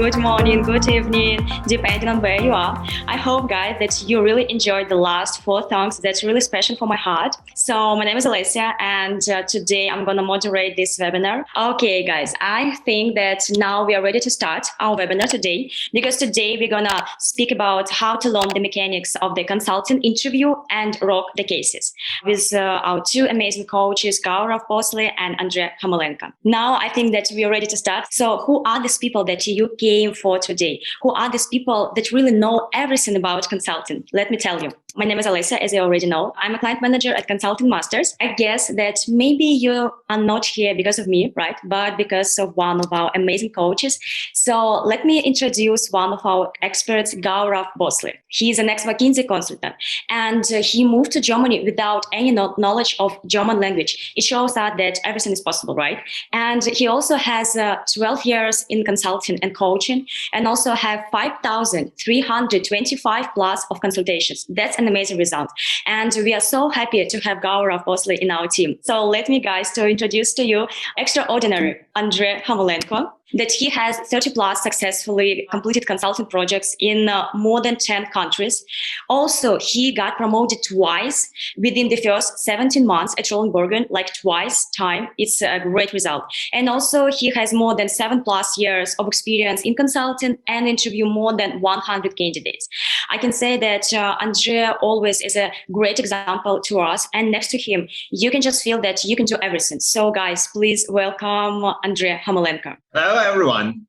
good morning, good evening, depending on where you are. I hope, guys, that you really enjoyed the last 4 songs. That's really special for my heart. So my name is Alessia, and today I'm going to moderate this webinar. Okay, guys, I think that now we are ready to start our webinar today, because today we're going to speak about how to learn the mechanics of the consulting interview and rock the cases with our two amazing coaches, Gaurav Bosley and Andrei Hamelenko. Now I think that we are ready to start. So who are these people that you came for today? Who are these people that really know everything about consulting? Let me tell you. My name is Alessia, as you already know. I'm a client manager at Consulting Masters. I guess that maybe you are not here because of me, right? But because of one of our amazing coaches. So let me introduce one of our experts, Gaurav Bosley. He's an ex-McKinsey consultant, and he moved to Germany without any knowledge of German language. It shows us that everything is possible, right? And he also has 12 years in consulting and coaching, and also have 5,325 plus of consultations. That's an amazing result. And we are so happy to have Gaurav Bosley in our team. So let me, guys, to introduce to you extraordinary Andrei Hamelenko, that he has 30 plus successfully completed consulting projects in more than 10 countries. Also, he got promoted twice within the first 17 months at Schollenbergen, like twice time. It's a great result. And also he has more than 7 plus years of experience in consulting and interview more than 100 candidates. I can say that Andrei always is a great example to us. And next to him, you can just feel that you can do everything. So guys, please welcome Andrei Hamelenko. Hello, everyone.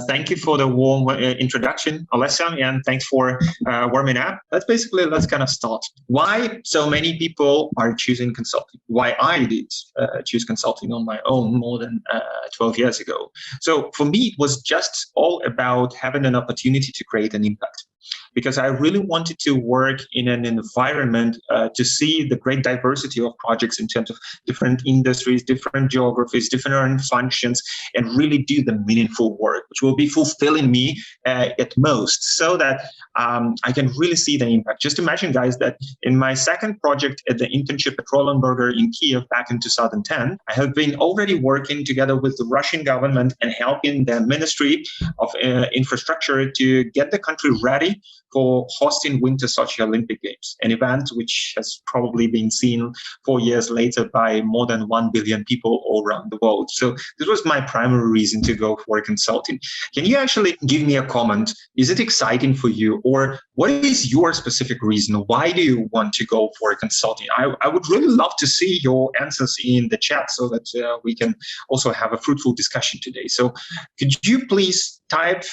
Thank you for the warm introduction, Alessia, and thanks for warming up. Let's kind of start. Why so many people are choosing consulting? Why I did choose consulting on my own more than 12 years ago. So for me, it was just all about having an opportunity to create an impact, because I really wanted to work in an environment to see the great diversity of projects in terms of different industries, different geographies, different functions, and really do the meaningful work, which will be fulfilling me at most, so that I can really see the impact. Just imagine, guys, that in my second project at the internship at Rollenberger in Kiev back in 2010, I have been already working together with the Russian government and helping the Ministry of Infrastructure to get the country ready for hosting Winter Sochi Olympic Games, an event which has probably been seen 4 years later by more than 1 billion people all around the world. So this was my primary reason to go for consulting. Can you actually give me a comment? Is it exciting for you, or what is your specific reason? Why do you want to go for consulting? I would really love to see your answers in the chat so that we can also have a fruitful discussion today. So could you please type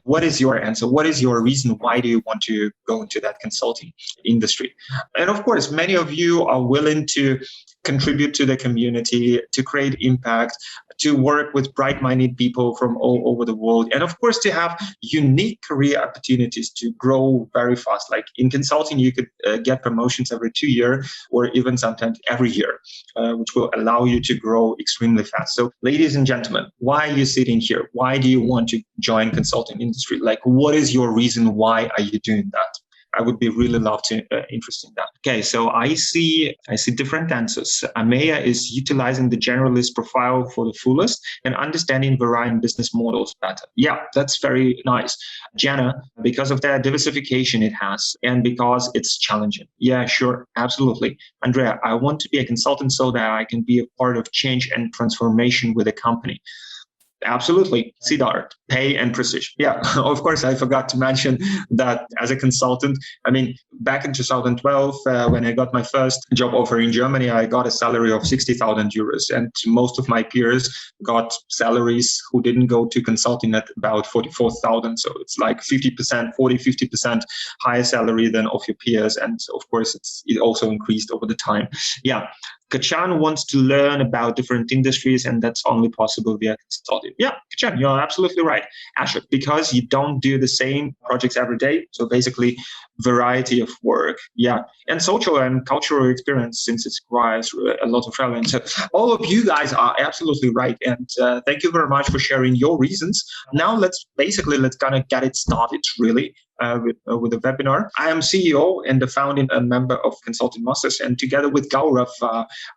what is your answer? What is your reason? Why do you want to go into that consulting industry? And of course, many of you are willing to contribute to the community, to create impact, to work with bright-minded people from all over the world, and of course to have unique career opportunities to grow very fast. Like in consulting, you could get promotions every 2 years or even sometimes every year, which will allow you to grow extremely fast. So ladies and gentlemen, why are you sitting here? Why do you want to join consulting industry? Like, what is your reason? Why are you doing that? I would be really love to interested in that. Okay, so I see different answers. Ameya is utilizing the generalist profile for the fullest and understanding varying business models better. Yeah, that's very nice. Jana, because of the diversification it has and because it's challenging. Yeah, sure, absolutely. Andrea, I want to be a consultant so that I can be a part of change and transformation with a company. Absolutely. Siddharth, pay and precision. Yeah, of course, I forgot to mention that as a consultant, I mean, back in 2012, when I got my first job offer in Germany, I got a salary of 60,000 euros. And most of my peers got salaries who didn't go to consulting at about 44,000. So it's like 50% higher salary than of your peers. And of course, it also increased over the time. Yeah. Kachan wants to learn about different industries, and that's only possible via consulting. Yeah, Kachan, you're absolutely right. Ashok, because you don't do the same projects every day. So basically, variety of work. Yeah, and social and cultural experience, since it requires a lot of traveling. So all of you guys are absolutely right. And thank you very much for sharing your reasons. Now let's kind of get it started, really. with the webinar. I am CEO and the founding member of Consulting Masters, and together with Gaurav,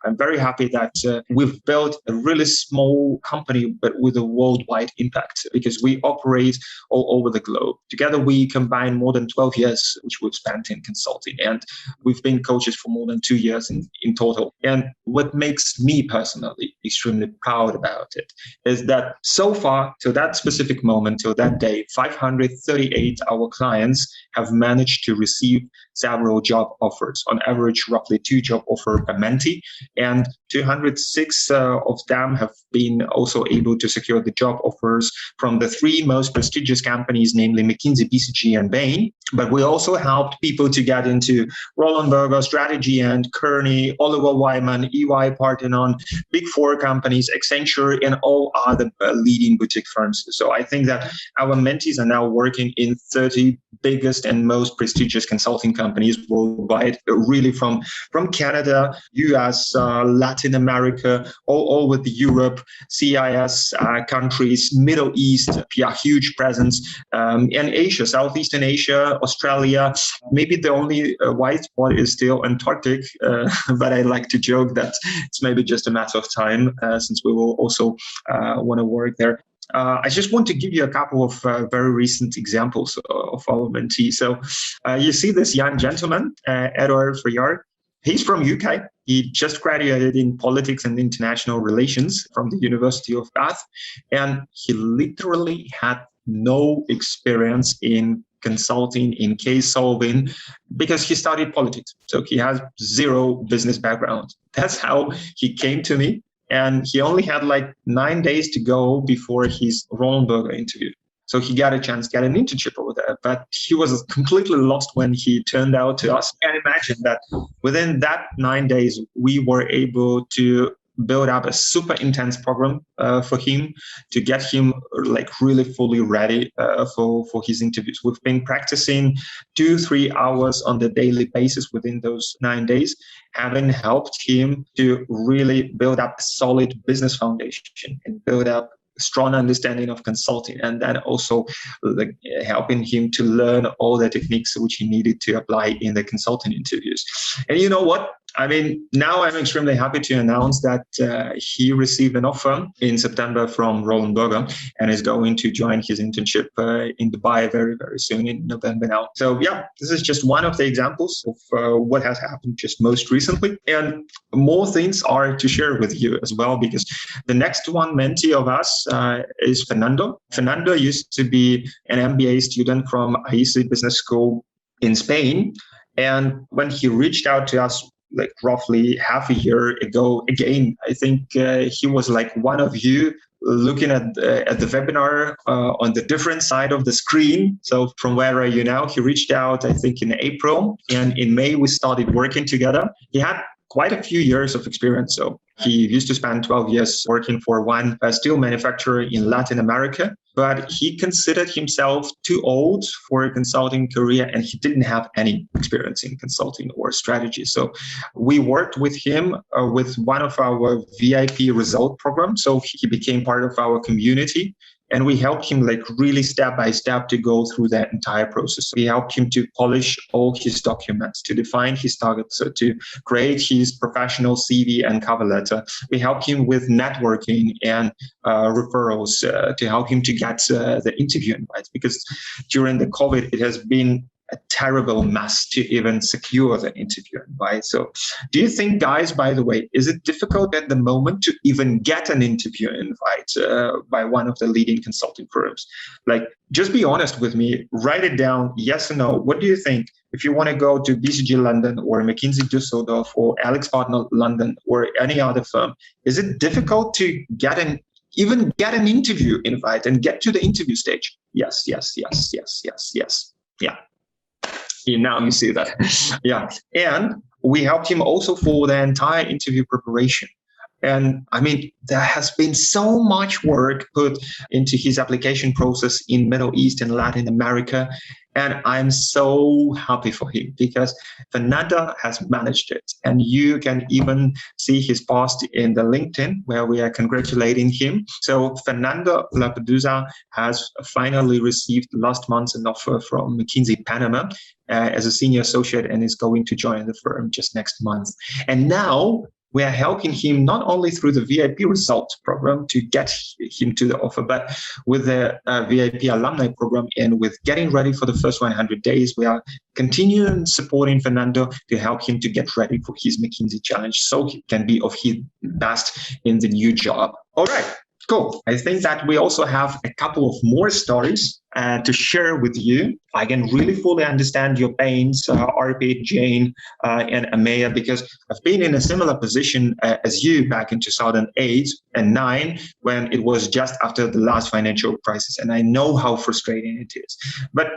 I'm very happy that we've built a really small company, but with a worldwide impact, because we operate all over the globe. Together, we combine more than 12 years, which we've spent in consulting, and we've been coaches for more than 2 years in total. And what makes me personally extremely proud about it is that so far, to that specific moment, till that day, 538 our clients have managed to receive several job offers, on average roughly 2 job offers per mentee, and 206 of them have been also able to secure the job offers from the 3 most prestigious companies, namely McKinsey, BCG, and Bain. But we also helped people to get into Roland Berger, Strategy, and Kearney, Oliver Wyman, EY-Parthenon, Big Four companies, Accenture, and all other leading boutique firms. So I think that our mentees are now working in 30 biggest and most prestigious consulting companies worldwide, really from Canada, US, Latin America, all with Europe, CIS countries, Middle East, huge presence, and Asia, Southeastern Asia, Australia. Maybe the only white spot is still Antarctic, but I like to joke that it's maybe just a matter of time, since we will also want to work there. I just want to give you a couple of very recent examples of our mentees. So you see this young gentleman, Edward Friar. He's from UK. He just graduated in politics and international relations from the University of Bath. And he literally had no experience in consulting, in case solving, because he studied politics. So he has 0 business background. That's how he came to me. And he only had like 9 days to go before his Roland Berger interview. So he got a chance, got an internship over there, but he was completely lost when he turned out to us. And imagine that within that 9 days, we were able to build up a super intense program for him to get him like really fully ready for his interviews. We've been practicing 2-3 hours on the daily basis within those 9 days, having helped him to really build up a solid business foundation and build up strong understanding of consulting, and then also helping him to learn all the techniques which he needed to apply in the consulting interviews. And you know what? I mean, now I'm extremely happy to announce that he received an offer in September from Roland Berger and is going to join his internship in Dubai very, very soon in November now. So yeah, this is just one of the examples of what has happened just most recently. And more things are to share with you as well, because the next one mentee of us is Fernando. Fernando used to be an MBA student from IESE Business School in Spain. And when he reached out to us like roughly half a year ago, again, I think he was like one of you looking at the webinar on the different side of the screen. So from where are you now? He reached out, I think, in April, and in May we started working together. He had quite a few years of experience. So he used to spend 12 years working for one steel manufacturer in Latin America, but he considered himself too old for a consulting career, and he didn't have any experience in consulting or strategy. So we worked with him with one of our VIP result programs. So he became part of our community. And we helped him like really step by step to go through that entire process. We helped him to polish all his documents, to define his targets, to create his professional CV and cover letter. We helped him with networking and referrals to help him to get the interview invites, because during the COVID, it has been a terrible mess to even secure the interview invite. So do you think, guys, by the way, is it difficult at the moment to even get an interview invite by one of the leading consulting firms? Like, just be honest with me, write it down, yes or no. What do you think? If you want to go to BCG London or McKinsey Düsseldorf or EY-Parthenon London or any other firm, is it difficult to even get an interview invite and get to the interview stage? Yes. Yeah. Now you see that. Yeah. And we helped him also for the entire interview preparation. And I mean, there has been so much work put into his application process in Middle East and Latin America. And I'm so happy for him because Fernando has managed it. And you can even see his post in the LinkedIn where we are congratulating him. So Fernando Lapedusa has finally received last month an offer from McKinsey Panama as a senior associate and is going to join the firm just next month. And now we are helping him not only through the VIP Results program to get him to the offer, but with the VIP Alumni program and with getting ready for the first 100 days, we are continuing supporting Fernando to help him to get ready for his McKinsey challenge so he can be of his best in the new job. All right. Cool. I think that we also have a couple of more stories to share with you. I can really fully understand your pains, Arpit, Jane, and Amaya, because I've been in a similar position as you back in 2008 and 9, when it was just after the last financial crisis. And I know how frustrating it is. But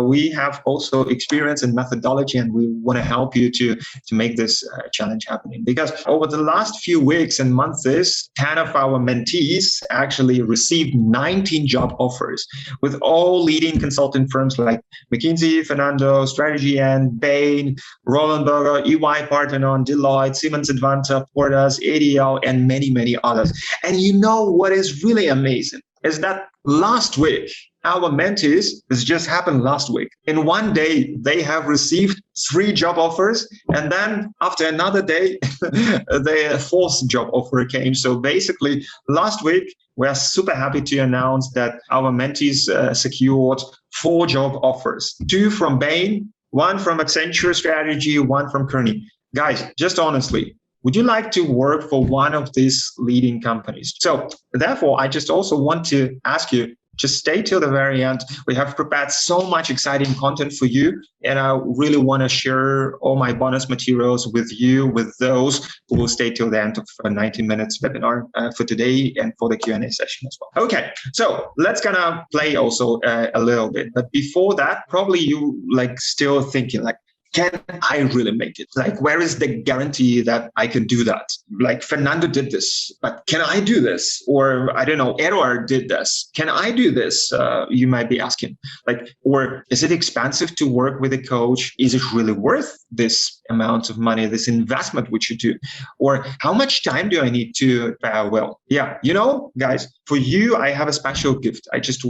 we have also experience and methodology, and we want to help you to make this challenge happening. Because over the last few weeks and months, 10 of our mentees actually received 19 job offers with all leading consulting firms like McKinsey, Fernando, Strategy and Bain, Roland Berger, EY-Parthenon, Deloitte, Siemens Advanta, Portas, ADL, and many, many others. And you know what is really amazing is that last week, our mentees, this just happened last week. In one day, they have received 3 job offers. And then after another day, their 4th job offer came. So basically, last week, we are super happy to announce that our mentees secured 4 job offers, 2 from Bain, 1 from Accenture Strategy, 1 from Kearney. Guys, just honestly, would you like to work for one of these leading companies? So therefore, I just also want to ask you, just stay till the very end. We have prepared so much exciting content for you. And I really want to share all my bonus materials with you, with those who will stay till the end of a 90 minutes webinar for today and for the Q&A session as well. Okay, so let's gonna play also a little bit. But before that, probably you still thinking can I really make it? Where is the guarantee that I can do that? Fernando did this, but can I do this? Or I don't know, Edward did this. Can I do this? You might be asking. Or is it expensive to work with a coach? Is it really worth this amount of money, this investment which you do? Or how much time do I need to well? Yeah, guys, for you, I have a special gift. I asked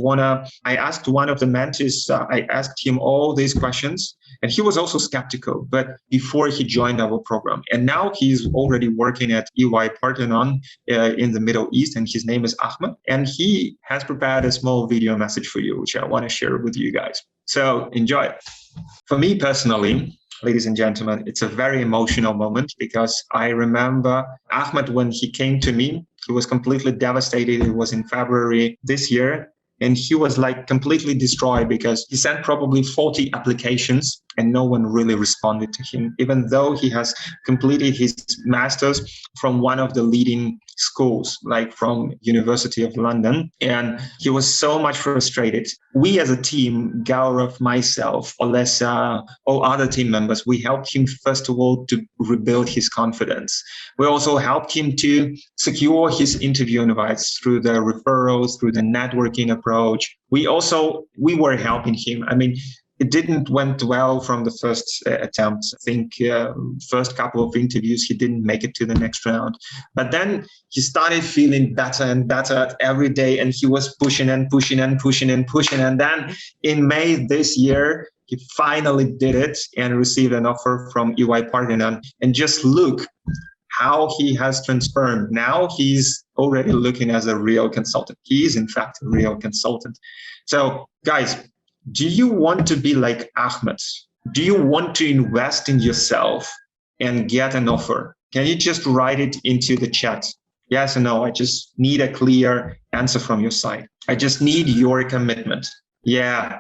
one of the mentees, I asked him all these questions. And he was also skeptical, but before he joined our program. And now he's already working at EY-Parthenon in the Middle East, and his name is Ahmed. And he has prepared a small video message for you, which I want to share with you guys. So enjoy it. For me personally, ladies and gentlemen, it's a very emotional moment because I remember Ahmed, when he came to me, he was completely devastated. It was in February this year. And he was completely destroyed because he sent probably 40 applications and no one really responded to him, even though he has completed his master's from one of the leading schools, from University of London. And he was so much frustrated. We as a team, Gaurav, myself, Olesa, all other team members, we helped him, first of all, to rebuild his confidence. We also helped him to secure his interview invites through the referrals, through the networking approach. We were helping him. I mean, it didn't went well from the first attempt. I think first couple of interviews, he didn't make it to the next round. But then he started feeling better and better every day. And he was pushing and pushing and pushing and pushing. And then in May this year, he finally did it and received an offer from EY-Parthenon. And just look how he has transformed. Now he's already looking as a real consultant. He is, in fact, a real consultant. So, guys, do you want to be like Ahmed? Do you want to invest in yourself and get an offer? Can you just write it into the chat? Yes or no? I just need a clear answer from your side. I just need your commitment. Yeah,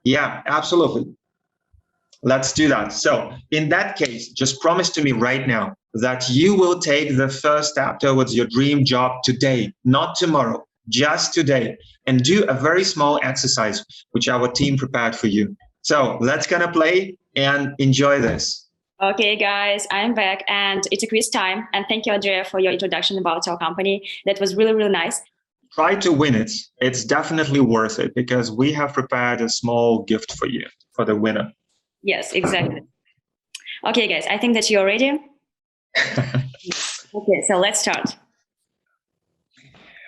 absolutely. Let's do that. So in that case, just promise to me right now that you will take the first step towards your dream job today, not tomorrow. Just today, and do a very small exercise which our team prepared for you. So let's gonna play and enjoy this. Okay, guys, I'm back and it's a quiz time. And thank you, Andrea, for your introduction about our company. That was really, really nice. Try to win it. It's definitely worth it because we have prepared a small gift for you, for the winner. Yes, exactly. Okay, guys, I think that you're ready. Okay, so let's start.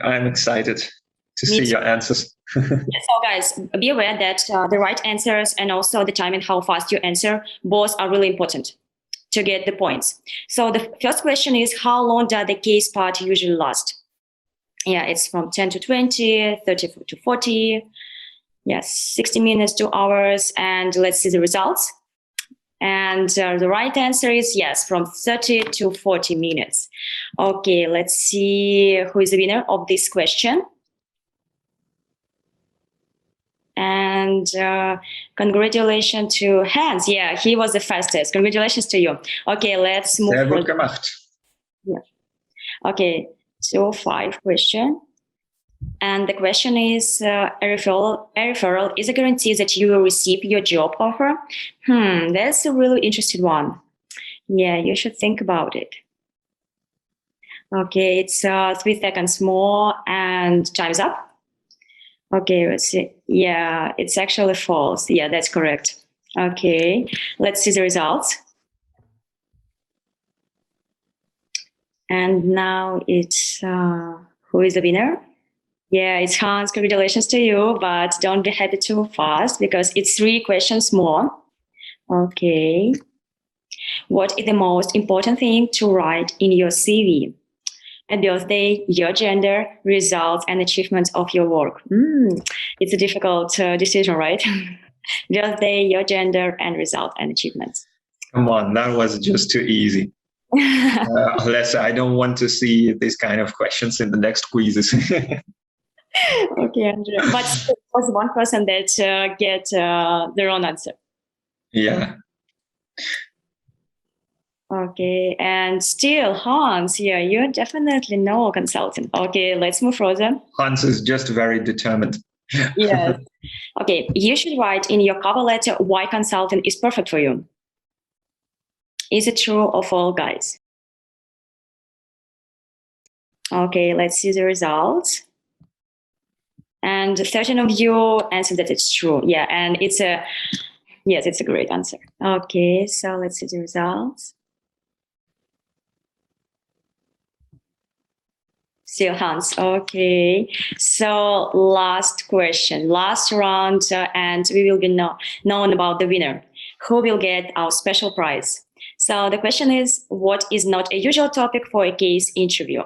I'm excited to see your answers. So, guys, be aware that the right answers and also the time and how fast you answer, both are really important to get the points. So the first question is, how long does the case part usually last? Yeah, it's from 10 to 20, 30 to 40, yes, 60 minutes, 2 hours, and let's see the results. And the right answer is yes, from 30 to 40 minutes. Okay, let's see who is the winner of this question. And congratulations to Hans. Yeah, he was the fastest. Congratulations to you. Okay, let's move Sehr gut forward. gemacht. Yeah. Okay, so 5 question. And the question is, a referral is a guarantee that you will receive your job offer. That's a really interesting one. Yeah, you should think about it. Okay, it's 3 seconds more and time's up. Okay, let's see. Yeah, it's actually false. Yeah, that's correct. Okay, let's see the results. And now it's who is the winner? Yeah, it's Hans. Congratulations to you, but don't be happy too fast because it's 3 questions more. Okay. What is the most important thing to write in your CV? A birthday, your gender, results, and achievements of your work. It's a difficult decision, right? Birthday, your gender, and result and achievements. Come on, that was just too easy. Alessa, I don't want to see these kind of questions in the next quizzes. Okay, Andrea. But it was one person that get the wrong answer. Yeah. Okay, and still Hans, yeah, you're definitely no consultant. Okay, let's move further. Hans is just very determined. Yes. Okay, you should write in your cover letter why consulting is perfect for you. Is it true or false, guys? Okay, let's see the results. And 13 of you answered that it's true. Yeah, and it's a great answer. Okay, so let's see the results. Still Hans. Okay, so last question, last round, and we will be known about the winner. Who will get our special prize? So the question is, what is not a usual topic for a case interview?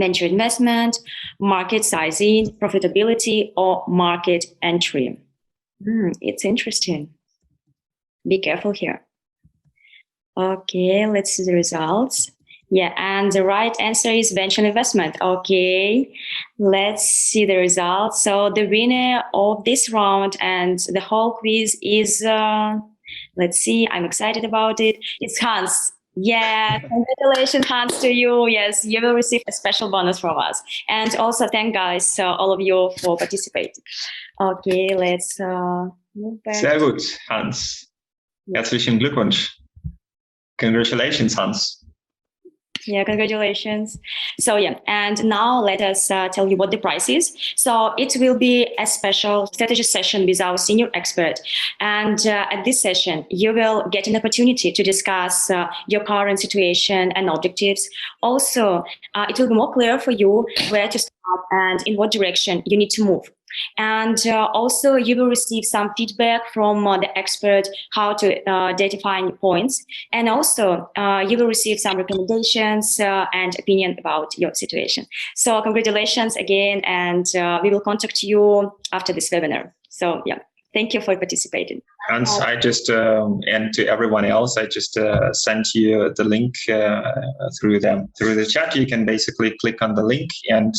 Venture investment, market sizing, profitability, or market entry? It's interesting. Be careful here. Okay, let's see the results. Yeah, and the right answer is venture investment. Okay, let's see the results. So the winner of this round and the whole quiz is, let's see, I'm excited about it. It's Hans. Yeah, congratulations, Hans, to you. Yes, you will receive a special bonus from us. And also thank guys, all of you for participating. Okay, let's move back. Sehr gut, Hans. Herzlichen Glückwunsch. Congratulations, Hans. Yeah, congratulations. So yeah, and now let us tell you what the price is. So it will be a special strategy session with our senior expert. And at this session, you will get an opportunity to discuss your current situation and objectives. Also, it will be more clear for you where to start and in what direction you need to move. And also you will receive some feedback from the expert how to identify points, and also you will receive some recommendations and opinion about your situation. So congratulations again, and we will contact you after this webinar. So yeah, thank you for participating. Hans, I just, and to everyone else, I just sent you the link through the chat. You can basically click on the link and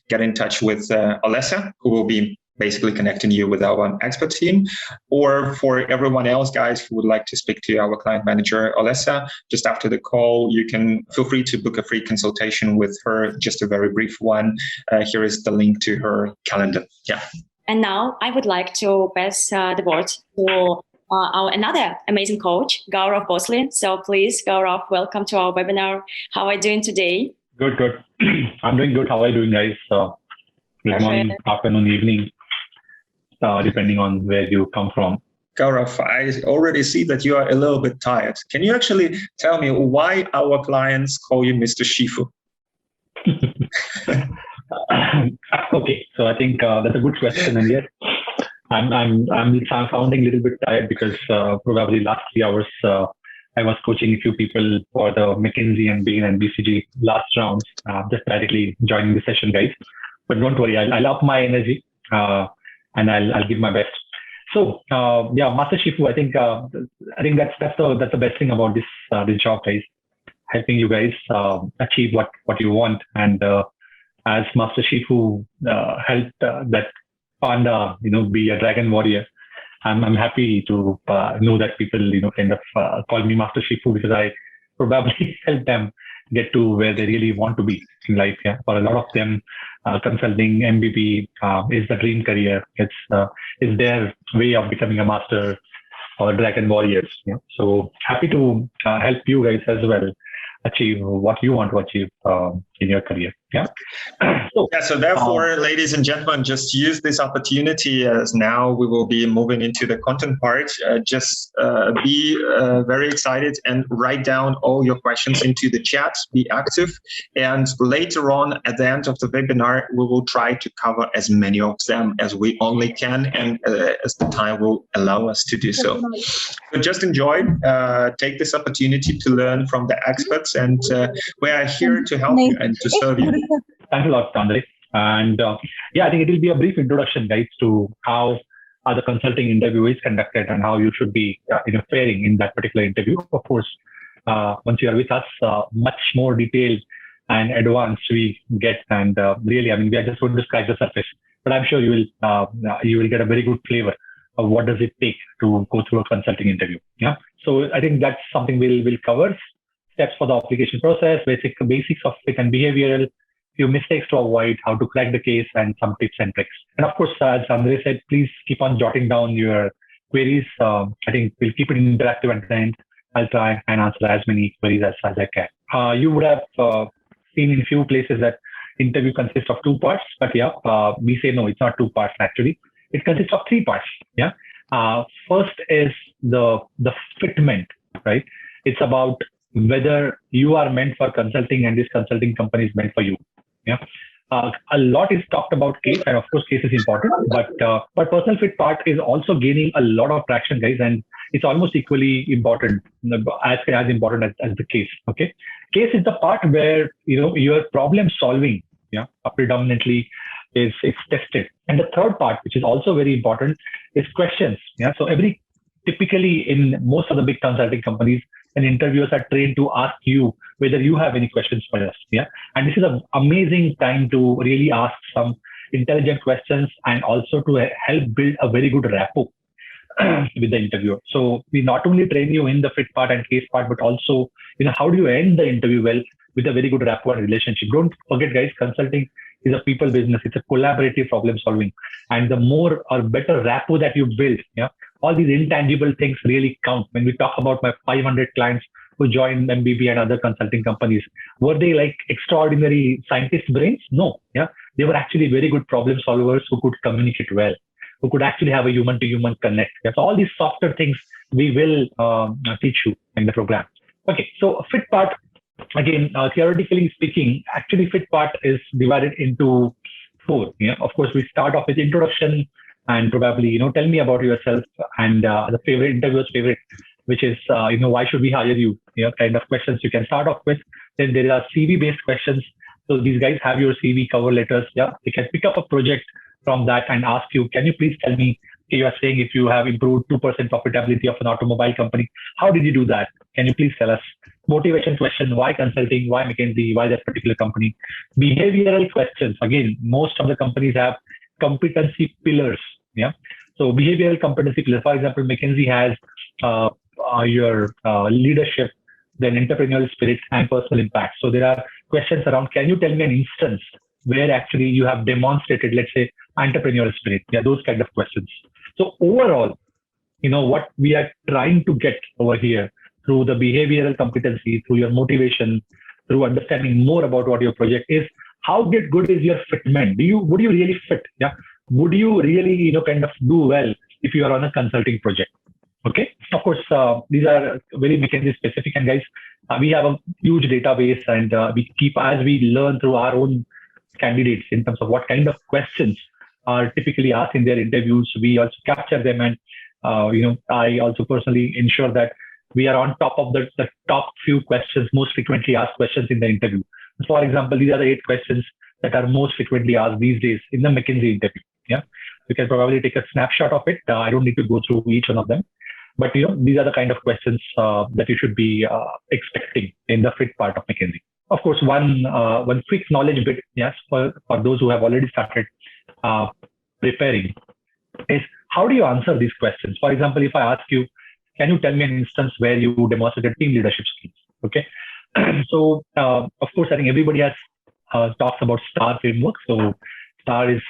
get in touch with Alessa, who will be basically connecting you with our expert team. Or for everyone else, guys, who would like to speak to our client manager, Alessa, just after the call, you can feel free to book a free consultation with her, just a very brief one. Here is the link to her calendar. Yeah. And now I would like to pass the word to our another amazing coach, Gaurav Bosley. So please, Gaurav, welcome to our webinar. How are you doing today? Good. I'm doing good. How are you doing, guys? Good morning, afternoon, evening, depending on where you come from. Gaurav, I already see that you are a little bit tired. Can you actually tell me why our clients call you Mr. Shifu? Okay, so I think that's a good question, and yes, I'm sounding a little bit tired because probably last 3 hours I was coaching a few people for the McKinsey and Bain and BCG last rounds. Just directly joining the session, guys. But don't worry, I'll up my energy and I'll give my best. So Master Shifu, I think that's the best thing about this job, guys. Helping you guys achieve what you want, and as Master Shifu helped that panda, be a dragon warrior. I'm happy to know that people, kind of call me Master Shifu because I probably help them get to where they really want to be in life. Yeah, for a lot of them, consulting, MBB is the dream career. It's their way of becoming a master or dragon warriors. Yeah, so happy to help you guys as well achieve what you want to achieve in your career. Yeah. So therefore, ladies and gentlemen, just use this opportunity as now we will be moving into the content part. Just be very excited and write down all your questions into the chat. Be active. And later on, at the end of the webinar, we will try to cover as many of them as we only can and as the time will allow us to do so. So just enjoy. Take this opportunity to learn from the experts, and we are here to help you and to serve you. Thanks a lot, Andre. And I think it will be a brief introduction, guys, to how the consulting interview is conducted and how you should be faring in that particular interview. Of course, once you are with us, much more detailed and advanced we get. And really, we are just going to scratch the surface. But I'm sure you will get a very good flavor of what does it take to go through a consulting interview. Yeah. So I think that's something we'll cover. Steps for the application process, basics of fit and behavioral, few mistakes to avoid, how to crack the case, and some tips and tricks. And of course, as Andre said, please keep on jotting down your queries. I think we'll keep it interactive at the end. I'll try and answer as many queries as I can. You would have seen in few places that interview consists of 2 parts, but we say no, it's not 2 parts actually. It consists of 3 parts. Yeah. First is the fitment, right? It's about whether you are meant for consulting and this consulting company is meant for you. Yeah. A lot is talked about case, and of course case is important, but personal fit part is also gaining a lot of traction, guys, and it's almost equally important, as important as the case. Okay. Case is the part where your problem solving predominantly is tested. And the third part, which is also very important, is questions. Yeah. So typically in most of the big consulting companies, and interviewers are trained to ask you whether you have any questions for us. Yeah. And this is an amazing time to really ask some intelligent questions and also to help build a very good rapport with the interviewer. So we not only train you in the fit part and case part, but also, how do you end the interview well with a very good rapport and relationship. Don't forget, guys, consulting is a people business. It's a collaborative problem solving. And the more or better rapport that you build, all these intangible things really count. When we talk about my 500 clients who joined MBB and other consulting companies, were they like extraordinary scientist brains? No. They were actually very good problem solvers who could communicate well, who could actually have a human-to-human connect. So all these softer things we will teach you in the program. Okay, so fit part, again, theoretically speaking, actually fit part is divided into 4. Of course, we start off with introduction and probably, tell me about yourself and the interviewer's favorite, which is, why should we hire you? Kind of questions you can start off with. Then there are CV-based questions. So these guys have your CV cover letters. They can pick up a project from that and ask you, can you please tell me, you are saying if you have improved 2% profitability of an automobile company, how did you do that? Can you please tell us? Motivation question, why consulting, why McKinsey, why that particular company? Behavioral questions. Again, most of the companies have competency pillars. So behavioral competency pillars. For example, McKinsey has your leadership, then entrepreneurial spirit and personal impact. So there are questions around, can you tell me an instance where actually you have demonstrated, let's say, entrepreneurial spirit? Those kind of questions. So overall, what we are trying to get over here through the behavioral competency, through your motivation, through understanding more about what your project is. How good is your fitment? Would you really fit? Yeah. Would you really, kind of do well if you are on a consulting project? Okay. Of course, these are very McKinsey specific, and guys, we have a huge database, and we keep, as we learn through our own candidates in terms of what kind of questions are typically asked in their interviews. We also capture them, and I also personally ensure that we are on top of the top few questions, most frequently asked questions in the interview. For example, these are the 8 questions that are most frequently asked these days in the McKinsey interview. Yeah, you can probably take a snapshot of it. I don't need to go through each one of them, but these are the kind of questions that you should be expecting in the fit part of McKinsey. Of course, one quick knowledge bit, yes, for those who have already started preparing, is how do you answer these questions? For example, if I ask you, can you tell me an instance where you demonstrated team leadership skills? Okay. So, of course, I think everybody has talks about STAR framework. So, STAR is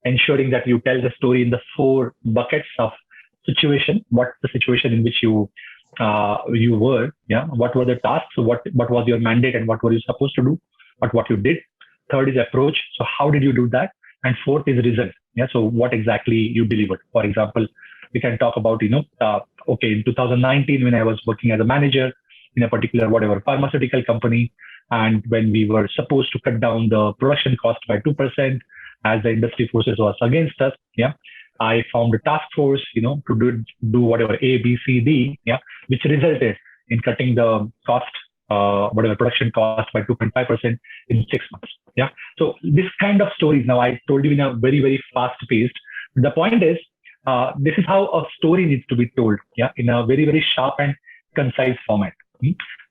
ensuring that you tell the story in the 4 buckets of situation. What's the situation in which you were? Yeah. What were the tasks? So, what was your mandate, and what were you supposed to do? But what you did. Third is approach. So, how did you do that? And fourth is result. Yeah. So, what exactly you delivered? For example, we can talk about okay, in 2019, when I was working as a manager in a particular pharmaceutical company, and when we were supposed to cut down the production cost by 2%, as the industry forces was against us, yeah, I found a task force, to do whatever A, B, C, D, yeah, which resulted in cutting the cost, production cost by 2.5% in 6 months. Yeah. So this kind of stories, now I told you in a very, very fast paced. The point is, this is how a story needs to be told, yeah, in a very, very sharp and concise format.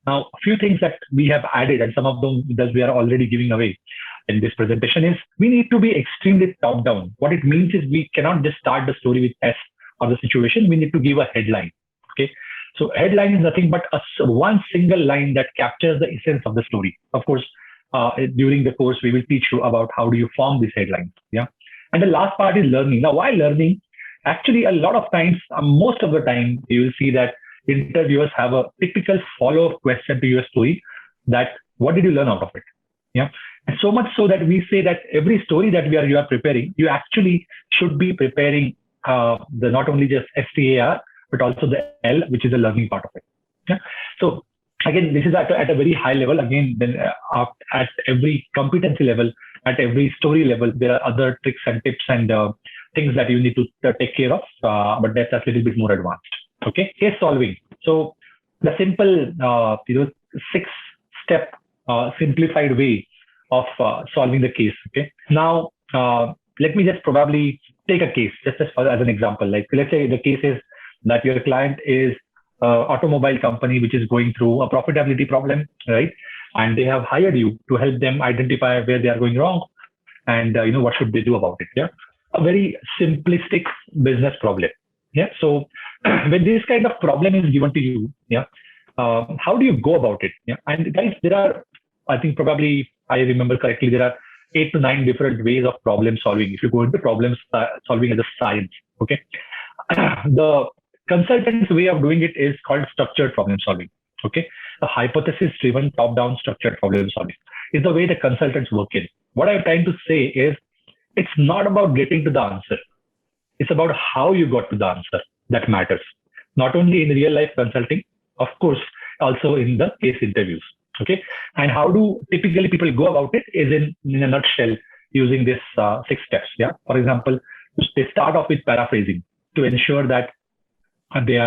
Now, a few things that we have added, and some of them that we are already giving away in this presentation, is we need to be extremely top down. What it means is we cannot just start the story with S or the situation. We need to give a headline. Okay. So headline is nothing but one single line that captures the essence of the story. Of course, during the course, we will teach you about how do you form these headlines. Yeah. And the last part is learning. Now, why learning? Actually, a lot of times, most of the time, you will see that interviewers have a typical follow-up question to your story, that what did you learn out of it? Yeah. And so much so that we say that every story that you are preparing, you actually should be preparing the not only just STAR, but also the L, which is the learning part of it. Yeah. So again, this is at a very high level. Again, then at every competency level, at every story level, there are other tricks and tips and things that you need to take care of, but that's a little bit more advanced. Okay, case solving. So the simple, 6-step simplified way of solving the case. Okay. Now, let me just probably take a case just as an example. Like, let's say the case is that your client is an automobile company which is going through a profitability problem, right? And they have hired you to help them identify where they are going wrong, and what should they do about it. Yeah, a very simplistic business problem. Yeah. So when this kind of problem is given to you, yeah, how do you go about it? Yeah. And guys, there are, I think probably I remember correctly, there are 8 to 9 different ways of problem solving. If you go into problem solving as a science, okay, the consultant's way of doing it is called structured problem solving. Okay, the hypothesis-driven, top-down structured problem solving is the way the consultants work in. What I'm trying to say is, it's not about getting to the answer. It's about how you got to the answer that matters. Not only in real life consulting, of course, also in the case interviews. Okay. And how do typically people go about it is in a nutshell using this 6 steps. Yeah. For example, they start off with paraphrasing to ensure that they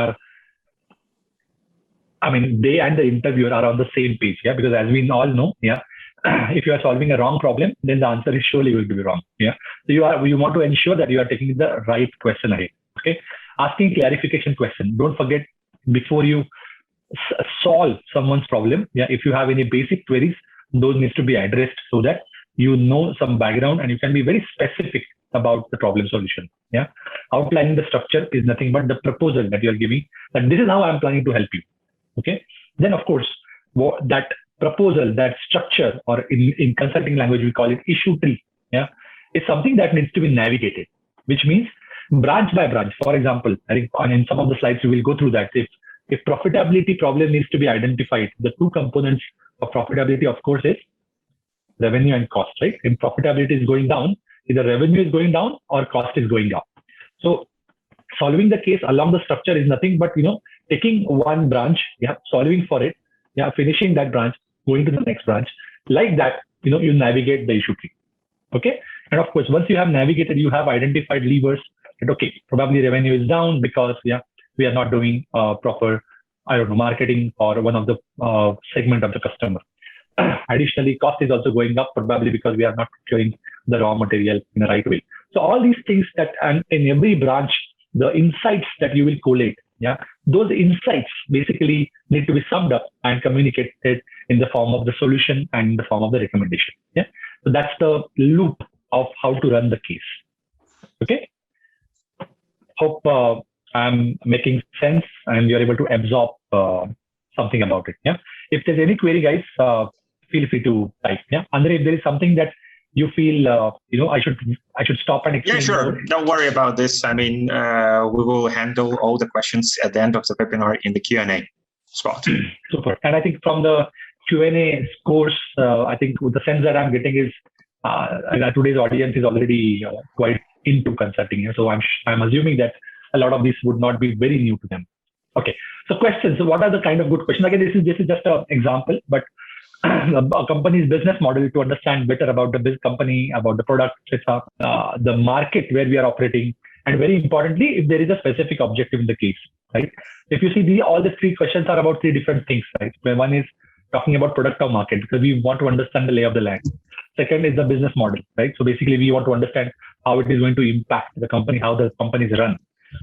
and the interviewer are on the same page. Yeah. Because as we all know, yeah, if you are solving a wrong problem, then the answer is surely going to be wrong. Yeah. So you want to ensure that you are taking the right question ahead. Okay. Asking clarification question. Don't forget, before you solve someone's problem, yeah, if you have any basic queries, those needs to be addressed so that you know some background and you can be very specific about the problem solution. Yeah. Outlining the structure is nothing but the proposal that you are giving, that this is how I'm planning to help you. Okay. Then of course, that proposal, that structure, or in consulting language, we call it issue tree. Yeah. Is something that needs to be navigated, which means branch by branch. For example, I think in some of the slides we will go through that. If profitability problem needs to be identified, the two components of profitability, of course, is revenue and cost, right? If profitability is going down, either revenue is going down or cost is going up. So solving the case along the structure is nothing but, taking one branch, solving for it, finishing that branch, going to the next branch. Like that, you navigate the issue tree. Okay. And of course, once you have navigated, you have identified levers that, okay, probably revenue is down because, we are not doing proper, marketing or one of the segment of the customer. Additionally, cost is also going up, probably because we are not procuring the raw material in the right way. So all these things and in every branch, the insights that you will collate, those insights basically need to be summed up and communicated in the form of the solution and in the form of the recommendation. So that's the loop of how to run the case. Okay. Hope I'm making sense and you're able to absorb something about it. If there's any query, guys, feel free to type. Andre, if there is something that you feel I should stop and explain. Yeah, sure. Don't worry about this. I mean, we will handle all the questions at the end of the webinar in the Q&A spot. Super. And I think from the Q&A scores, I think the sense that I'm getting is today's audience is already quite into consulting. So I'm assuming that a lot of these would not be very new to them. Okay. So questions. So what are the kind of good questions? Again, this is just an example, but a company's business model to understand better about the business company, about the product, etc., the market where we are operating, and very importantly, if there is a specific objective in the case, right? If you see all the three questions are about three different things, right? Where one is talking about product or market because we want to understand the lay of the land. Second is the business model, right? So basically, we want to understand how it is going to impact the company, how the company is run,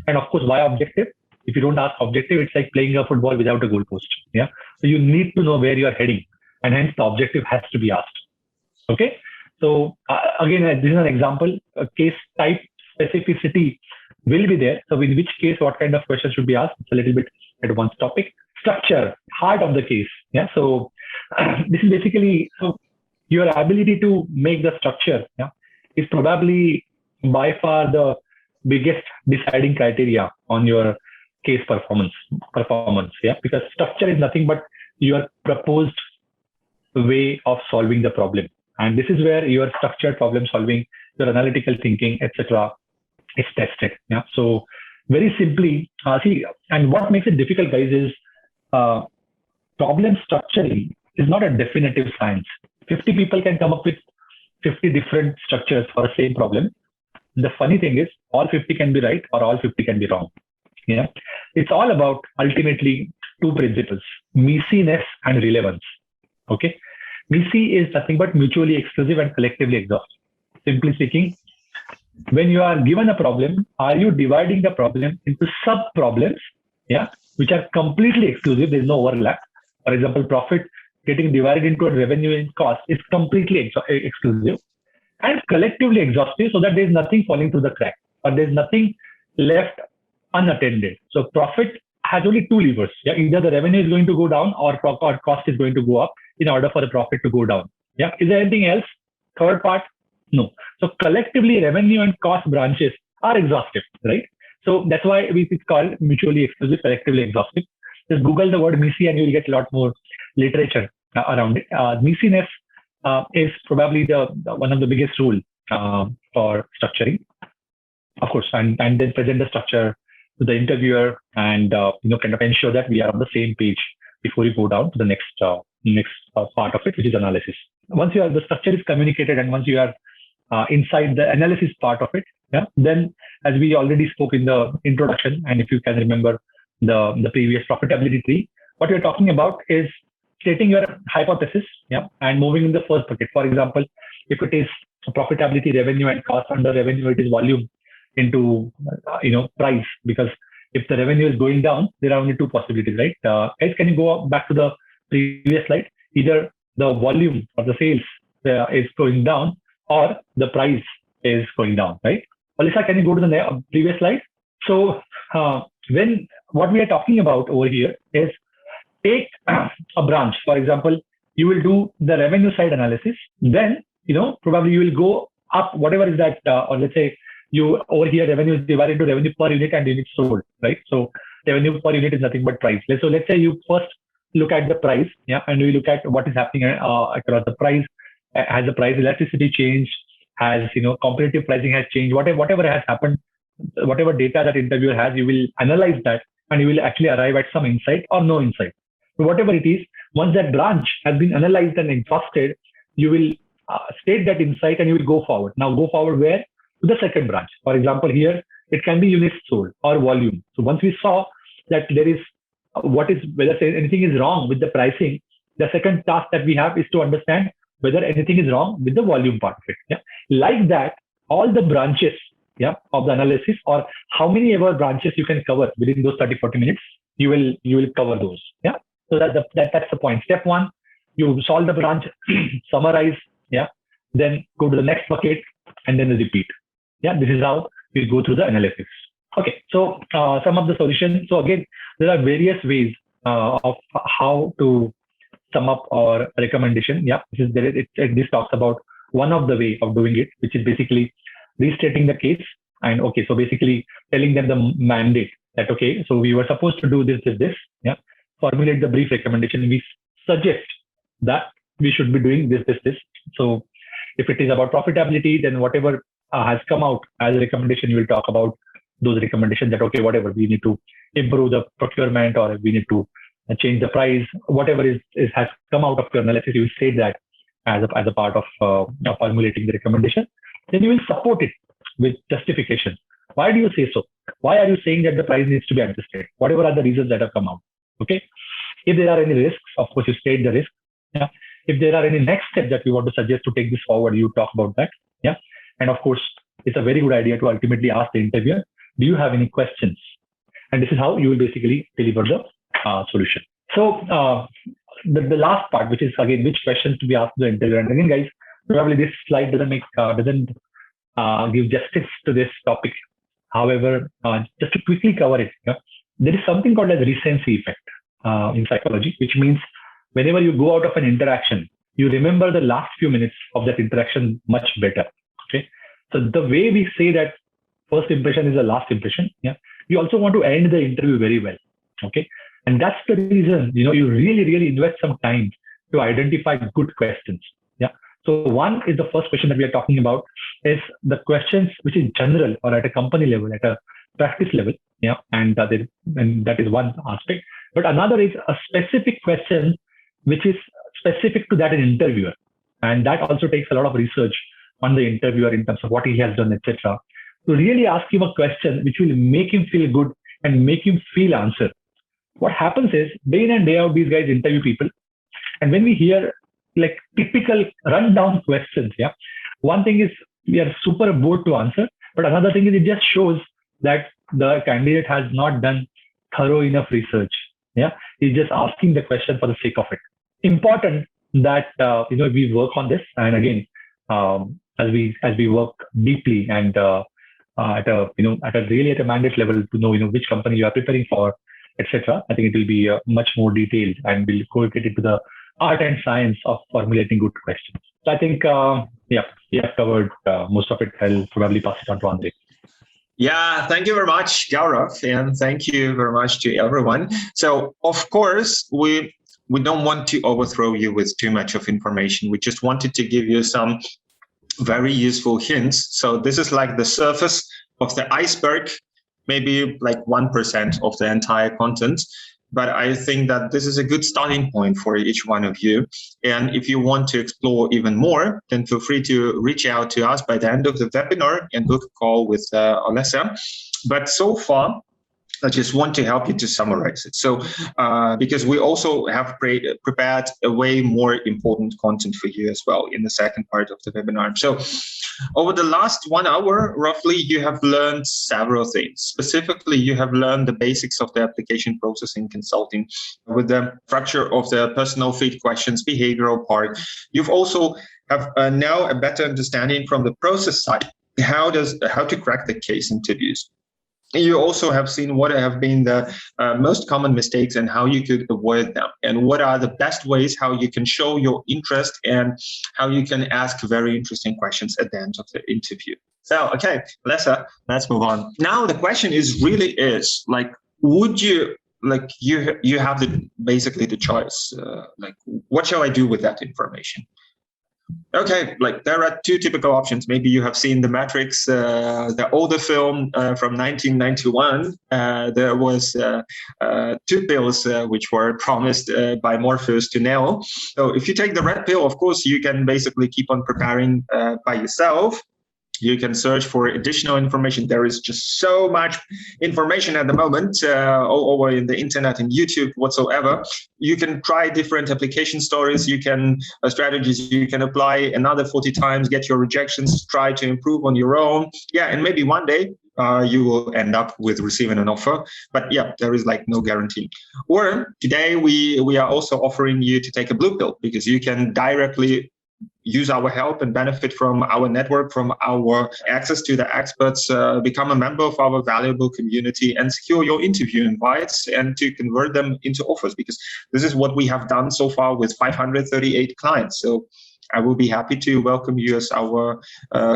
and of course, why objective? If you don't ask objective, it's like playing a football without a goalpost. So you need to know where you are heading. And hence the objective has to be asked. Okay. So again, this is an example. A case type specificity will be there. So in which case, what kind of questions should be asked? It's a little bit advanced topic. Structure, heart of the case. So this is basically your ability to make the structure. Is probably by far the biggest deciding criteria on your case performance. Because structure is nothing but your proposed way of solving the problem, and this is where your structured problem solving, your analytical thinking, etc., is tested. So very simply, and what makes it difficult, guys, is problem structuring is not a definitive science. 50 people can come up with 50 different structures for the same problem. The funny thing is, all 50 can be right or all 50 can be wrong. It's all about ultimately two principles: messiness and relevance. Okay. MECE is nothing but mutually exclusive and collectively exhaustive. Simply speaking, when you are given a problem, are you dividing the problem into sub-problems, which are completely exclusive? There's no overlap. For example, profit getting divided into a revenue and cost is completely exclusive and collectively exhaustive, so that there's nothing falling through the crack or there's nothing left unattended. So profit has only two levers. Either the revenue is going to go down or cost is going to go up in order for the profit to go down. Is there anything else? Third part? No. So collectively, revenue and cost branches are exhaustive, right? So that's why it's called mutually exclusive, collectively exhaustive. Just Google the word MECE and you'll get a lot more literature around it. MECiness is probably the one of the biggest rule for structuring, of course, and then present the structure to the interviewer and kind of ensure that we are on the same page before you go down to the next part of it, which is analysis. Once the structure is communicated and once you are inside the analysis part of it, then as we already spoke in the introduction, and if you can remember the previous profitability tree, what we're talking about is stating your hypothesis, and moving in the first bucket. For example, if it is profitability, revenue and cost, under revenue, it is volume into price, because if the revenue is going down, there are only two possibilities, right? Guys, can you go back to the previous slide? Either the volume of the sales is going down or the price is going down, right? Alyssa, can you go to the previous slide? So when what we are talking about over here is take a branch. For example, you will do the revenue side analysis. Then, probably you will go up, whatever is that, or let's say you over here revenue is divided into revenue per unit and unit sold, right? So revenue per unit is nothing but price. So let's say you first look at the price, and we look at what is happening across the price. Has the price elasticity changed? Has competitive pricing has changed? Whatever has happened, whatever data that interviewer has, you will analyze that and you will actually arrive at some insight or no insight. So whatever it is, once that branch has been analyzed and exhausted, you will state that insight and you will go forward. Now go forward where? To the second branch. For example, here it can be units sold or volume. So once we saw that there is whether anything is wrong with the pricing, the second task that we have is to understand whether anything is wrong with the volume part of it. Yeah? Like that, all the branches of the analysis, or how many ever branches you can cover within those 30-40 minutes, you will cover those. Yeah. So that's the point. Step one, you solve the branch, summarize, then go to the next bucket and then repeat. Yeah, this is how we go through the analysis. Okay, so some of the solutions. So again, there are various ways of how to sum up our recommendation. Yeah, this talks about one of the way of doing it, which is basically restating the case. And okay, so basically telling them the mandate that, okay, so we were supposed to do this. Yeah, formulate the brief recommendation. We suggest that we should be doing this. So if it is about profitability, then whatever has come out as a recommendation, you will talk about those recommendations that, okay, whatever we need to improve the procurement, or we need to change the price, whatever has come out of your analysis, you will say that as a part of formulating the recommendation. Then you will support it with justification. Why do you say so? Why are you saying that the price needs to be adjusted? Whatever are the reasons that have come out. Okay. If there are any risks, of course, you state the risk. Yeah. If there are any next steps that we want to suggest to take this forward, you talk about that. Yeah. And of course, it's a very good idea to ultimately ask the interviewer, do you have any questions? And this is how you will basically deliver the solution. So the last part, which is again, which questions to be asked the interviewer. And again, guys, probably this slide doesn't give justice to this topic. However, just to quickly cover it, there is something called as recency effect in psychology, which means whenever you go out of an interaction, you remember the last few minutes of that interaction much better. Okay, so the way we say that first impression is the last impression, we also want to end the interview very well. Okay, and that's the reason you really invest some time to identify good questions. Yeah. So one is the first question that we are talking about is the questions which is general or at a company level, at a practice level. Yeah, and that is one aspect. But another is a specific question which is specific to that interviewer, and that also takes a lot of research on the interviewer in terms of what he has done, etc. To really ask him a question which will make him feel good and make him feel answer. What happens is day in and day out, these guys interview people, and when we hear like typical rundown questions, one thing is we are super bored to answer, but another thing is it just shows that the candidate has not done thorough enough research. Yeah, he's just asking the question for the sake of it. Important that we work on this, and again, as we work deeply and at a mandate level to know which company you are preparing for, etc. I think it will be much more detailed and will go into the art and science of formulating good questions. So I think we have covered most of it. I'll probably pass it on to Andre. Yeah, thank you very much, Gaurav, and thank you very much to everyone. So, of course, we don't want to overthrow you with too much of information. We just wanted to give you some very useful hints. So this is like the surface of the iceberg, maybe like 1% of the entire content. But I think that this is a good starting point for each one of you. And if you want to explore even more, then feel free to reach out to us by the end of the webinar and book a call with Alessia. But so far, I just want to help you to summarize it. So, because we also have prepared a way more important content for you as well in the second part of the webinar. So, over the last 1 hour, roughly, you have learned several things. Specifically, you have learned the basics of the application processing consulting with the structure of the personal fit questions, behavioral part. You've also have now a better understanding from the process side, how to crack the case interviews. You also have seen what have been the most common mistakes and how you could avoid them, and what are the best ways how you can show your interest and how you can ask very interesting questions at the end of the interview. So, okay, let's move on. Now, the question is like, would you like you have basically the choice, like, what shall I do with that information? Okay, like there are two typical options. Maybe you have seen The Matrix, the older film from 1991. There was two pills which were promised by Morpheus to Neo. So if you take the red pill, of course, you can basically keep on preparing by yourself. You can search for additional information. There is just so much information at the moment all over in the internet and YouTube whatsoever. You can try different application stories. You can strategies you can apply another 40 times, get your rejections, try to improve on your own. Yeah, and maybe one day you will end up with receiving an offer. But yeah, there is like no guarantee. Or today we are also offering you to take a blue pill, because you can directly use our help and benefit from our network, from our access to the experts, become a member of our valuable community and secure your interview invites and to convert them into offers, because this is what we have done so far with 538 clients. So I will be happy to welcome you as our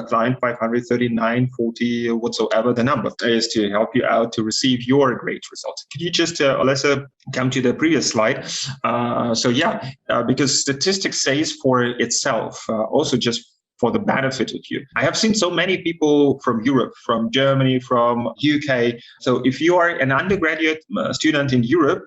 client 539, 40, whatsoever the number is, to help you out to receive your great results. Could you just, Alessa, come to the previous slide? Because statistics says for itself, also just for the benefit of you. I have seen so many people from Europe, from Germany, from UK. So if you are an undergraduate student in Europe,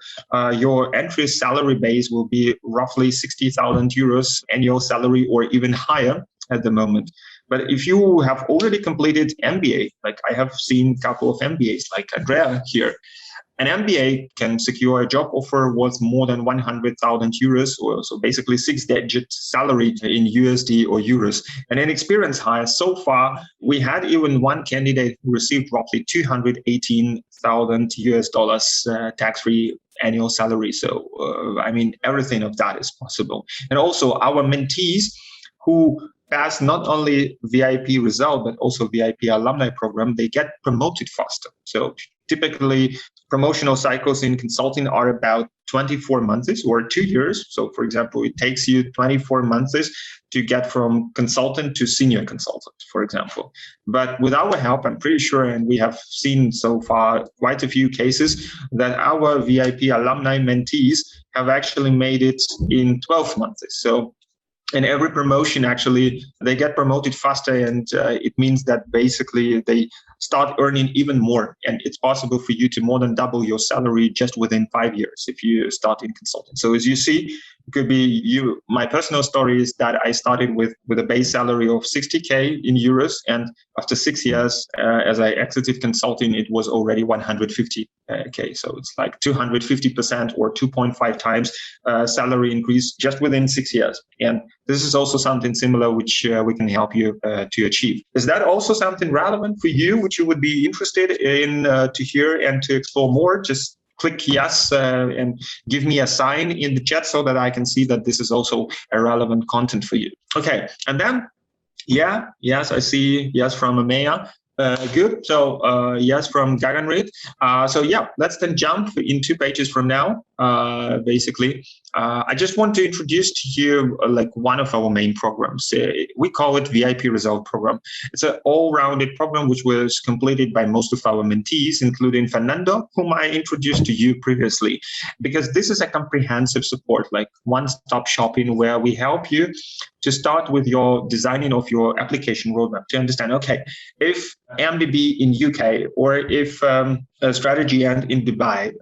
your entry salary base will be roughly 60,000 euros annual salary, or even higher at the moment. But if you have already completed MBA, like I have seen a couple of MBAs, like Andrea here, an MBA can secure a job offer worth more than 100,000 euros, or so basically 6-digit salary in USD or euros. And in experience hire, so far, we had even one candidate who received roughly 218,000 US dollars tax-free annual salary. So, everything of that is possible. And also our mentees who pass not only VIP result, but also VIP alumni program, they get promoted faster. So typically promotional cycles in consulting are about 24 months or 2 years. So for example, it takes you 24 months to get from consultant to senior consultant, for example. But with our help, I'm pretty sure, and we have seen so far quite a few cases, that our VIP alumni mentees have actually made it in 12 months. So in every promotion, actually, they get promoted faster, and it means that basically they start earning even more. And it's possible for you to more than double your salary just within 5 years if you start in consulting. So as you see, it could be you. My personal story is that I started with a base salary of 60K in euros. And after 6 years, as I exited consulting, it was already 150K. So it's like 250% or 2.5 times salary increase just within 6 years. And this is also something similar which we can help you to achieve. Is that also something relevant for you, which you would be interested in to hear and to explore more? Just click yes and give me a sign in the chat so that I can see that this is also a relevant content for you. Okay, and then, yes, I see yes from Amaya. Good. So yes from Gaganrit. Let's then jump in 2 pages from now. Basically, I just want to introduce to you one of our main programs. We call it VIP Result Program. It's an all-rounded program which was completed by most of our mentees, including Fernando, whom I introduced to you previously, because this is a comprehensive support, like one-stop shopping, where we help you to start with your designing of your application roadmap to understand, okay, if MBB in UK, or if a strategy end in Dubai,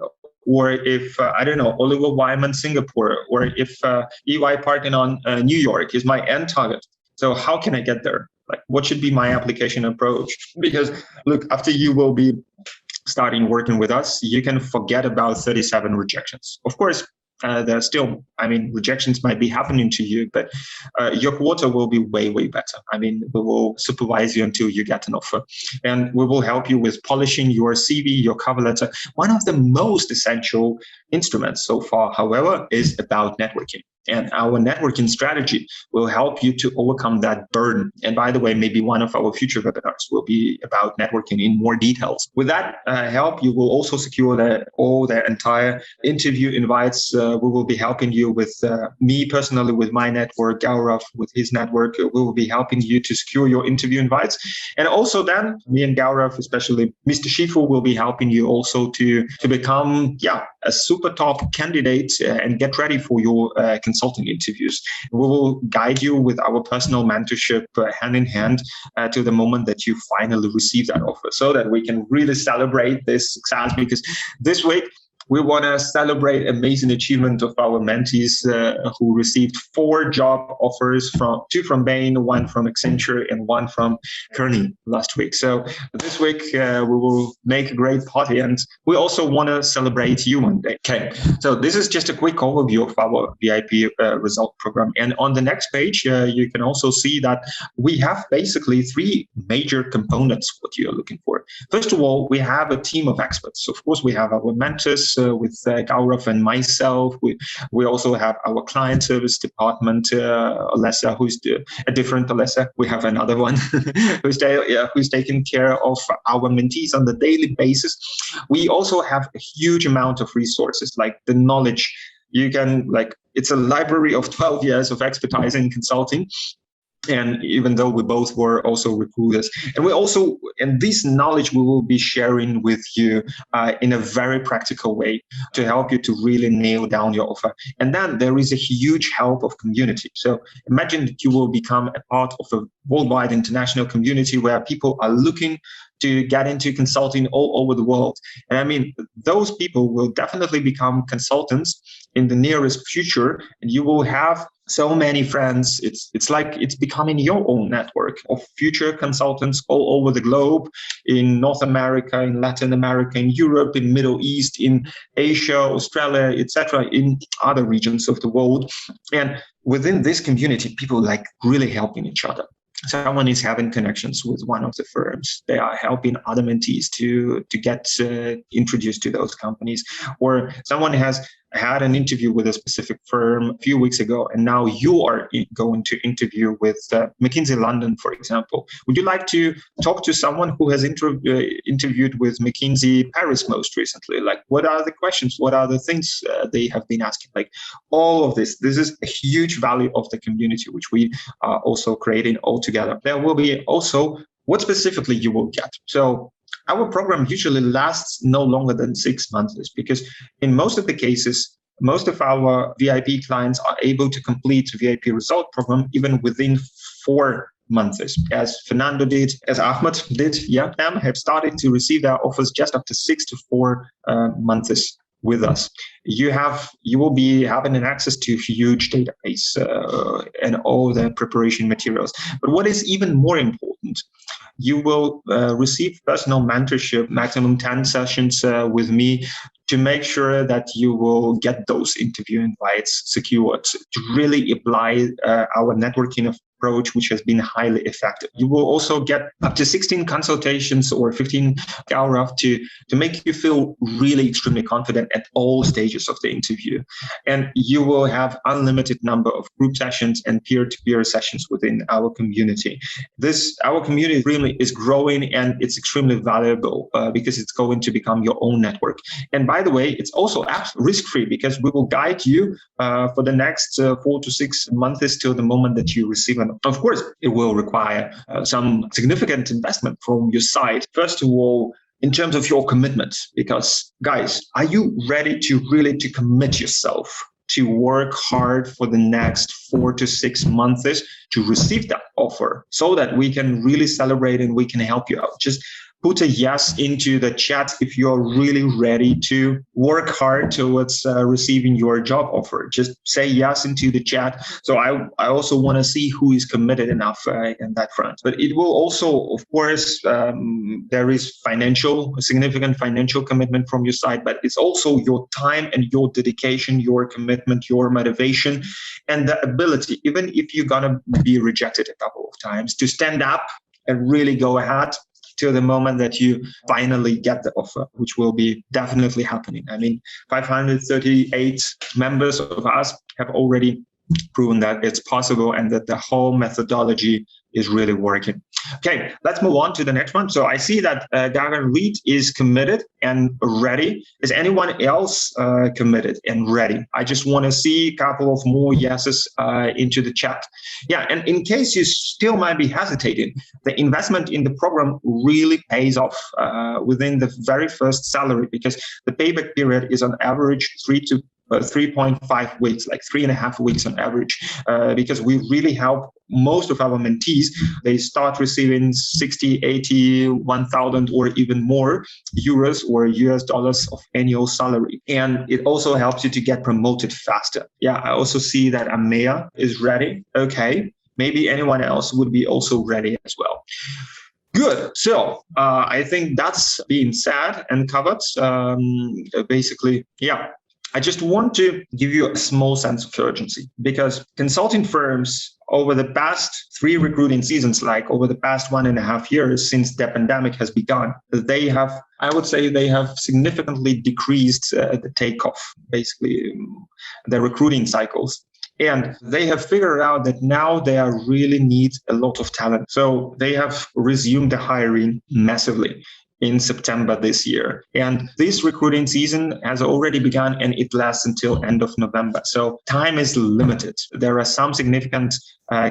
or if, Oliver Wyman Singapore, or if EY-Parthenon New York is my end target. So how can I get there? Like, what should be my application approach? Because look, after you will be starting working with us, you can forget about 37 rejections. Of course, there's still, rejections might be happening to you, but your quarter will be way, way better. We will supervise you until you get an offer. And we will help you with polishing your CV, your cover letter. One of the most essential instruments so far, however, is about networking. And our networking strategy will help you to overcome that burden. And by the way, maybe one of our future webinars will be about networking in more details. With that help, you will also secure all the entire interview invites. We will be helping you with me personally, with my network, Gaurav with his network. We will be helping you to secure your interview invites. And also then, me and Gaurav, especially Mr. Shifu, will be helping you also to become a super top candidate and get ready for your consulting interviews. We will guide you with our personal mentorship hand in hand to the moment that you finally receive that offer, so that we can really celebrate this success. Because this week, we want to celebrate amazing achievement of our mentees who received 4 job offers, 2 from Bain, 1 from Accenture, and 1 from Kearney last week. So this week, we will make a great party, and we also want to celebrate you one day. Okay, so this is just a quick overview of our VIP result program. And on the next page, you can also see that we have basically 3 major components what you're looking for. First of all, we have a team of experts. Of course, we have our mentors, with Gaurav and myself. We also have our client service department, Alessa, who's a different Alessa. We have another one who's taking care of our mentees on the daily basis. We also have a huge amount of resources, like the knowledge. It's a library of 12 years of expertise in consulting. And even though we both were also recruiters, and this knowledge we will be sharing with you in a very practical way to help you to really nail down your offer. And then there is a huge help of community. So imagine that you will become a part of a worldwide international community where people are looking to get into consulting all over the world. And I mean, those people will definitely become consultants in the nearest future, and you will have so many friends. It's like it's becoming your own network of future consultants all over the globe, in North America, in Latin America, in Europe, in Middle East, in Asia, Australia, etc., in other regions of the world. And within this community, people like really helping each other. Someone is having connections with one of the firms. They are helping other mentees to get introduced to those companies. Or someone has had an interview with a specific firm a few weeks ago, and now you are going to interview with McKinsey London, for example. Would you like to talk to someone who has interviewed with McKinsey Paris most recently? Like, what are the questions? What are the things they have been asking? Like, all of this. This is a huge value of the community, which we are also creating all together. There will be also what specifically you will get. So our program usually lasts no longer than 6 months, because in most of the cases, most of our VIP clients are able to complete the VIP result program even within 4 months, as Fernando did, as Ahmed did. Them have started to receive their offers just after 6 to 4 months with us. You will be having an access to a huge database and all the preparation materials. But what is even more important, you will receive personal mentorship, maximum 10 sessions with me, to make sure that you will get those interview invites secured, to really apply our networking approach, which has been highly effective. You will also get up to 16 consultations or 15 Gaurav to make you feel really extremely confident at all stages of the interview. And you will have unlimited number of group sessions and peer-to-peer sessions within our community. Our community really is growing, and it's extremely valuable because it's going to become your own network. And by the way, it's also risk-free, because we will guide you for the next 4 to 6 months till the moment that you receive an. Of course, it will require some significant investment from your side. First of all, in terms of your commitment, because guys, are you ready to really commit yourself to work hard for the next 4 to 6 months to receive that offer, so that we can really celebrate and we can help you out? Just put a yes into the chat if you're really ready to work hard towards receiving your job offer. Just say yes into the chat. So I also want to see who is committed enough in that front. But it will also, of course, there is significant financial commitment from your side, but it's also your time and your dedication, your commitment, your motivation, and the ability, even if you're going to be rejected a couple of times, to stand up and really go ahead till the moment that you finally get the offer, which will be definitely happening. I mean, 538 members of us have already proven that it's possible and that the whole methodology is really working. Okay, let's move on to the next one. So I see that Gagan Reed is committed and ready. Is anyone else committed and ready? I just want to see a couple of more yeses into the chat. Yeah, and in case you still might be hesitating, the investment in the program really pays off within the very first salary, because the payback period is on average 3.5 weeks, like 3.5 weeks on average, because we really help most of our mentees. They start receiving 60, 80, 1,000 or even more euros or US dollars of annual salary. And it also helps you to get promoted faster. Yeah, I also see that Amea is ready. Okay, maybe anyone else would be also ready as well. Good. So I think that's being said and covered. Basically, yeah. I just want to give you a small sense of urgency, because consulting firms over the past 3 recruiting seasons, like over the past 1.5 years since the pandemic has begun, they have significantly decreased the takeoff, basically the recruiting cycles. And they have figured out that now they really need a lot of talent. So they have resumed the hiring massively in September this year. And this recruiting season has already begun and it lasts until end of November. So time is limited. There are some significant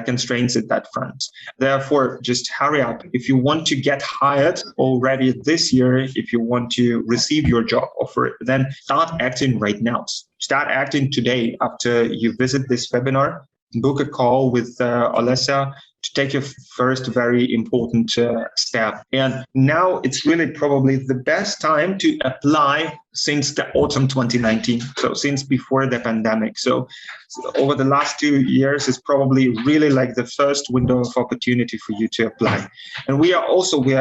constraints at that front. Therefore, just hurry up. If you want to get hired already this year, if you want to receive your job offer, then start acting right now. Start acting today after you visit this webinar. Book a call with Olesya to take your first very important step. And now it's really probably the best time to apply since the autumn 2019, so since before the pandemic. So over the last 2 years is probably really like the first window of opportunity for you to apply. And we are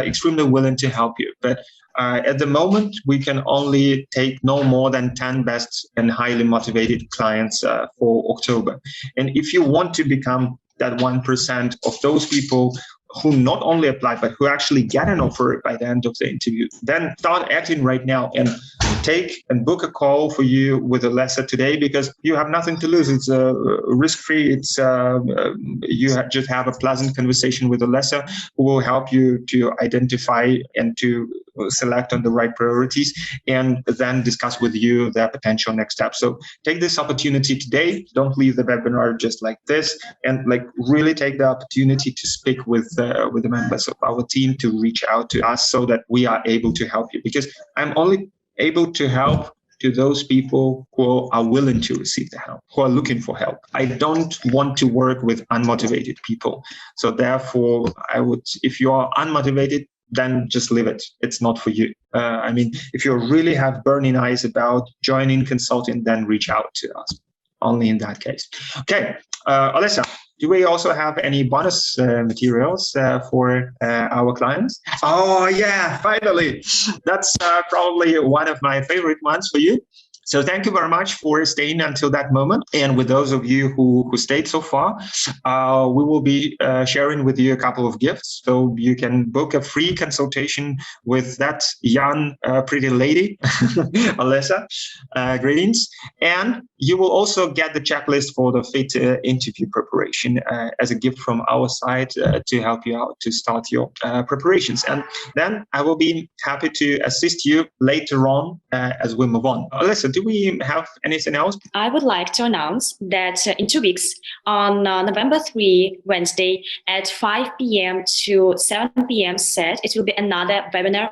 extremely willing to help you. But at the moment, we can only take no more than 10 best and highly motivated clients for October. And if you want to become that 1% of those people who not only apply, but who actually get an offer by the end of the interview, then start acting right now and take and book a call for you with Olesya today, because you have nothing to lose. It's risk-free. It's just have a pleasant conversation with Olesya, who will help you to identify and to select on the right priorities, and then discuss with you the potential next steps. So take this opportunity today. Don't leave the webinar just like this, and really take the opportunity to speak with the members of our team, to reach out to us so that we are able to help you, because I'm only able to help to those people who are willing to receive the help, who are looking for help. I don't want to work with unmotivated people. So therefore, if you are unmotivated, then just leave it. It's not for you. If you really have burning eyes about joining consulting, then reach out to us. Only in that case. Okay, Olesya, do we also have any bonus materials for our clients? Oh yeah, finally. That's probably one of my favorite ones for you. So thank you very much for staying until that moment. And with those of you who stayed so far, we will be sharing with you a couple of gifts. So you can book a free consultation with that young, pretty lady, Olesya. Greetings. And you will also get the checklist for the FIT interview preparation as a gift from our side to help you out to start your preparations. And then I will be happy to assist you later on as we move on. Olesya, do we have anything else? I would like to announce that in 2 weeks, on November 3, Wednesday, at 5 p.m. to 7 p.m. set, it will be another webinar,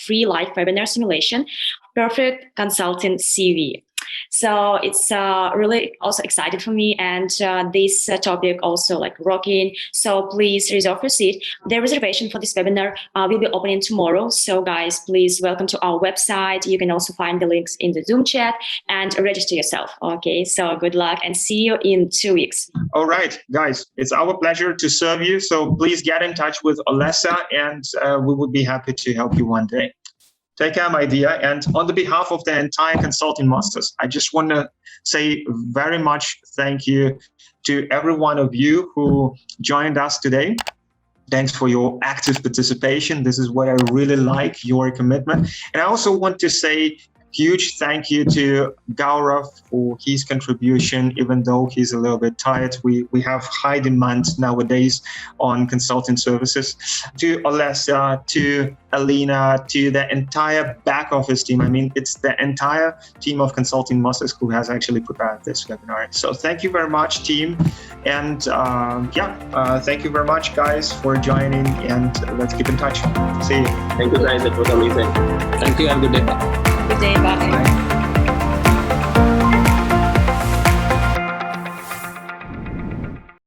free live webinar simulation, Perfect Consulting CV. So it's really also excited for me, and this topic also rocking. So please reserve your seat. The reservation for this webinar will be opening tomorrow. So guys, please welcome to our website. You can also find the links in the Zoom chat and register yourself. Okay, so good luck and see you in 2 weeks. All right, guys, it's our pleasure to serve you. So please get in touch with Olesya, and we would be happy to help you one day. Take care, my dear. And on the behalf of the entire Consulting Masters, I just want to say very much thank you to every one of you who joined us today. Thanks for your active participation. This is what I really like, your commitment. And I also want to say huge thank you to Gaurav for his contribution. Even though he's a little bit tired, we have high demand nowadays on consulting services. To Alessia, to Alina, to the entire back office team. I mean, it's the entire team of Consulting Masters who has actually prepared this webinar. So thank you very much, team. And thank you very much, guys, for joining. And let's keep in touch. See you. Thank you, guys. It was amazing. Thank you. Have a good day. Good day. Bye. Bye.